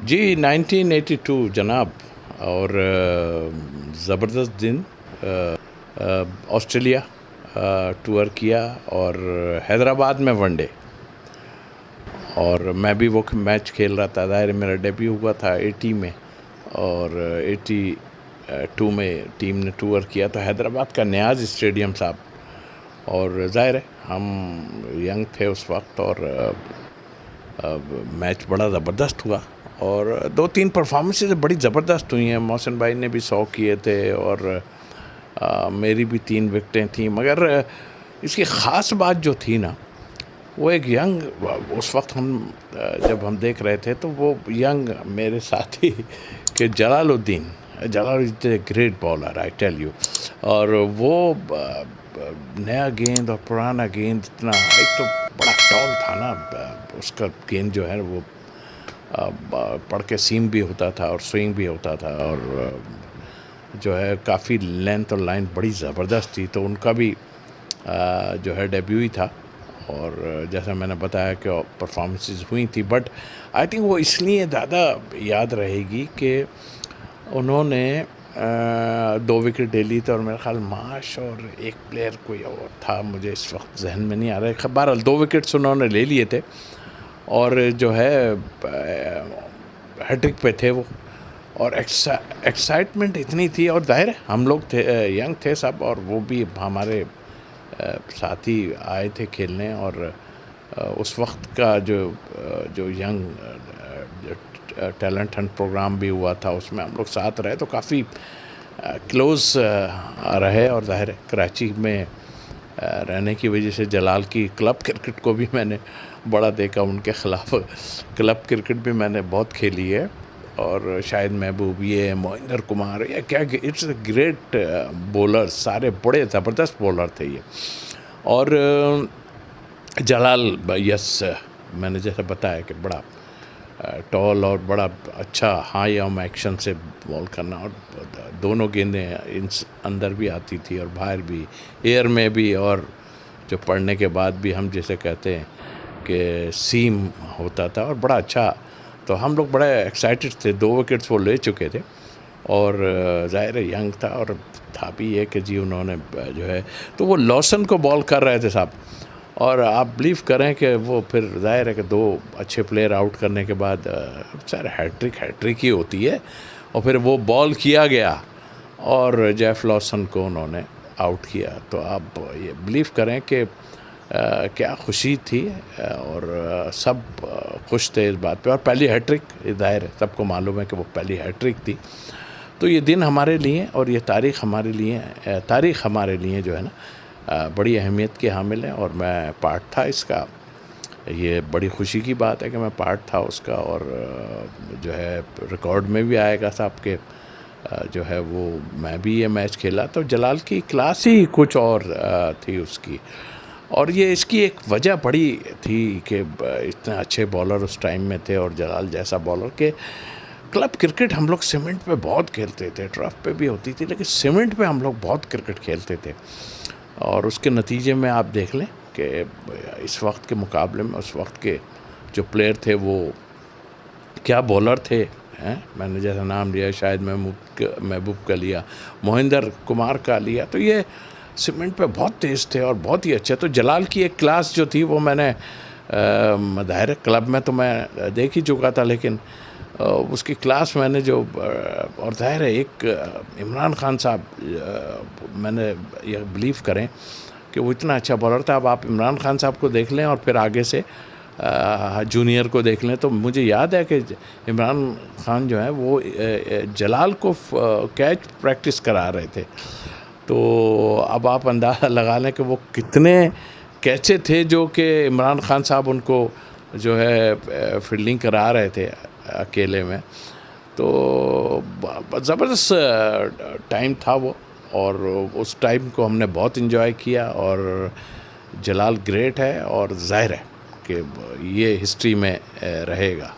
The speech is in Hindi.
जी 1982 जनाब। और ज़बरदस्त दिन। ऑस्ट्रेलिया टूर किया और हैदराबाद में वनडे, और मैं भी वो मैच खेल रहा था। ज़ाहिर है मेरा डेब्यू हुआ था 80 में, और 82 में टीम ने टूर किया तो हैदराबाद का न्याज़ स्टेडियम साहब। और ज़ाहिर है हम यंग थे उस वक्त, और मैच बड़ा ज़बरदस्त हुआ और 2-3 परफॉर्मेंसेस बड़ी ज़बरदस्त हुई हैं। मोहसिन भाई ने भी 100 किए थे और मेरी भी 3 विकेटें थी। मगर इसकी ख़ास बात जो थी ना, वो एक यंग, उस वक्त हम जब हम देख रहे थे तो वो यंग मेरे साथी के Jalaluddin great bowler, I tell you. और वो नया गेंद और पुराना गेंद, इतना एक तो बड़ा टॉल था ना, उसका गेंद जो है वो पड़ के सीम भी होता था और स्विंग भी होता था, और जो है काफ़ी लेंथ और लाइन बड़ी ज़बरदस्त थी। तो उनका भी जो है डेब्यू ही था, और जैसा मैंने बताया कि परफॉर्मेंसेस हुई थी, बट आई थिंक वो इसलिए ज़्यादा याद रहेगी कि उन्होंने 2 विकेट ले ली थी। और मेरा ख्याल माश और एक प्लेयर कोई और था, मुझे इस वक्त जहन में नहीं आ रहा है। बहरहाल 2 विकेट्स उन्होंने ले लिए थे, और जो है हैट्रिक पे थे वो। और एक्साइटमेंट इतनी थी, और जाहिर है हम लोग थे, यंग थे सब, और वो भी हमारे साथी आए थे खेलने। और उस वक्त का जो यंग टैलेंट हंट प्रोग्राम भी हुआ था, उसमें हम लोग साथ रहे तो काफ़ी क्लोज रहे। और ज़ाहिर है कराची में रहने की वजह से जलाल की क्लब क्रिकेट को भी मैंने बड़ा देखा, उनके ख़िलाफ़ क्लब क्रिकेट भी मैंने बहुत खेली है। और शाहिद महबूब, ये मोहिंदर कुमार, या क्या, इट्स अ ग्रेट बॉलर, सारे बड़े ज़बरदस्त बॉलर थे ये। और जलाल यस, मैंने जैसा बताया कि बड़ा टॉल और बड़ा अच्छा हाई आर्म एक्शन से बॉल करना, और दोनों गेंदें अंदर भी आती थी और बाहर भी, एयर में भी, और जो पढ़ने के बाद भी हम जैसे कहते हैं कि सीम होता था, और बड़ा अच्छा। तो हम लोग बड़े एक्साइटेड थे। 2 विकेट्स वो ले चुके थे, और ज़ाहिर है यंग था, और था भी ये कि जी उन्होंने जो है, तो वो लॉसन को बॉल कर रहे थे साहब। और आप बिलीव करें कि वो फिर ज़ाहिर है कि 2 अच्छे प्लेयर आउट करने के बाद सर हैट्रिक ही होती है। और फिर वो बॉल किया गया और जेफ लॉसन को उन्होंने आउट किया। तो आप ये बिलीव करें कि क्या खुशी थी, और सब खुश थे इस बात पे। और पहली हैट्रिक, ज़ाहिर है सबको मालूम है कि वो पहली हैट्रिक थी। तो ये दिन हमारे लिए, और ये तारीख़ हमारे लिए जो है ना, बड़ी अहमियत की हामिल है। और मैं पार्ट था इसका। ये बड़ी खुशी की बात है कि मैं पार्ट था उसका, और जो है रिकॉर्ड में भी आएगा साहब के जो है वो मैं भी ये मैच खेला। तो जलाल की क्लास ही कुछ और थी उसकी। और ये इसकी एक वजह बड़ी थी कि इतने अच्छे बॉलर उस टाइम में थे, और जलाल जैसा बॉलर के क्लब क्रिकेट हम लोग सीमेंट पे बहुत खेलते थे। टर्फ पे भी होती थी, लेकिन सीमेंट पे हम लोग बहुत क्रिकेट खेलते थे। और उसके नतीजे में आप देख लें कि इस वक्त के मुकाबले में उस वक्त के जो प्लेयर थे वो क्या बॉलर थे हैं। मैंने जैसा नाम लिया, शायद महबूब का लिया, मोहिंदर कुमार का लिया, तो ये सीमेंट पे बहुत तेज़ थे और बहुत ही अच्छे। तो जलाल की एक क्लास जो थी वो मैंने ज़ाहिर क्लब में तो मैं देख ही चुका था, लेकिन उसकी क्लास मैंने जो और ज़ाहिर है एक इमरान खान साहब, मैंने ये बिलीव करें कि वो इतना अच्छा बॉलर था। अब आप इमरान खान साहब को देख लें और फिर आगे से जूनियर को देख लें, तो मुझे याद है कि इमरान खान जो है वो जलाल को कैच प्रैक्टिस करा रहे थे। तो अब आप अंदाज़ा लगा लें कि वो कितने कैचे थे जो कि इमरान खान साहब उनको जो है फील्डिंग करा रहे थे अकेले में। तो ज़बरदस्त टाइम था वो, और उस टाइम को हमने बहुत इन्जॉय किया। और जलाल ग्रेट है, और ज़ाहिर है कि ये हिस्ट्री में रहेगा।